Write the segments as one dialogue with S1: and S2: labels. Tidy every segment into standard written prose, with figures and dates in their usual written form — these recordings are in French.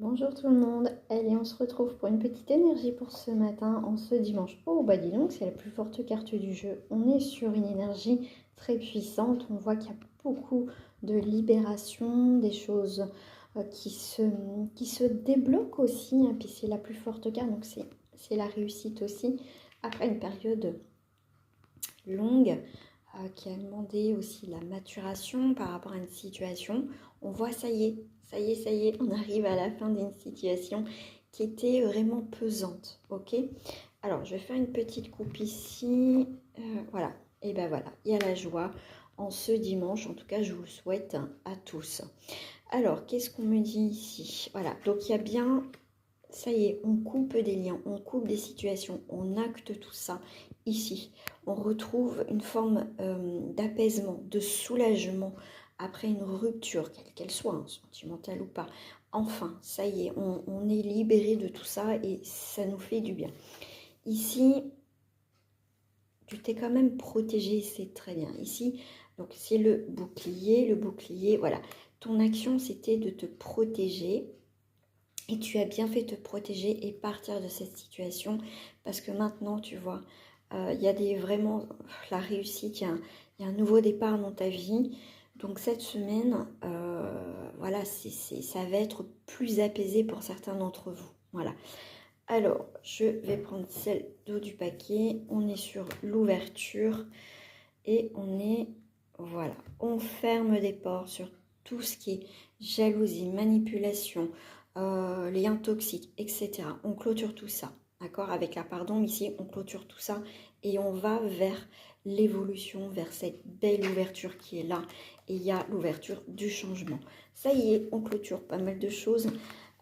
S1: Bonjour tout le monde, allez on se retrouve pour une petite énergie pour ce matin, en ce dimanche. Oh bah dis donc, c'est la plus forte carte du jeu. On est sur une énergie très puissante, on voit qu'il y a beaucoup de libération, des choses qui se débloquent aussi, hein. Puis c'est la plus forte carte, donc c'est la réussite aussi. Après une période longue, qui a demandé aussi la maturation par rapport à une situation, on voit ça y est, ça y est, ça y est, on arrive à la fin d'une situation qui était vraiment pesante, ok? Alors, je vais faire une petite coupe ici, voilà, et ben voilà, il y a la joie en ce dimanche, en tout cas, je vous le souhaite à tous. Alors, qu'est-ce qu'on me dit ici? Voilà, donc il y a bien, ça y est, on coupe des liens, on coupe des situations, on acte tout ça ici. On retrouve une forme d'apaisement, de soulagement après une rupture, quelle qu'elle soit, hein, sentimentale ou pas. Enfin, ça y est, on est libéré de tout ça et ça nous fait du bien. Ici, tu t'es quand même protégé, c'est très bien. Ici, donc c'est le bouclier, voilà. Ton action, c'était de te protéger. Et tu as bien fait te protéger et partir de cette situation parce que maintenant, tu vois, il y a vraiment la réussite, il y a un nouveau départ dans ta vie. Donc cette semaine, voilà, ça va être plus apaisé pour certains d'entre vous. Voilà. Alors, je vais prendre celle d'eau du paquet. On est sur l'ouverture et voilà, on ferme des portes sur tout ce qui est jalousie, manipulation, liens toxiques, etc. On clôture tout ça, d'accord? Avec la pardon, ici, on clôture tout ça et on va vers l'évolution, vers cette belle ouverture qui est là. Et il y a l'ouverture du changement. Ça y est, on clôture pas mal de choses.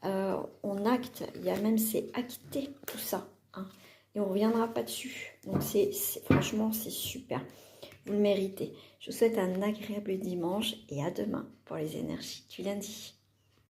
S1: On acte, il y a même c'est acté tout ça, hein, et on ne reviendra pas dessus. Donc franchement, c'est super. Vous le méritez. Je vous souhaite un agréable dimanche et à demain pour les énergies du lundi.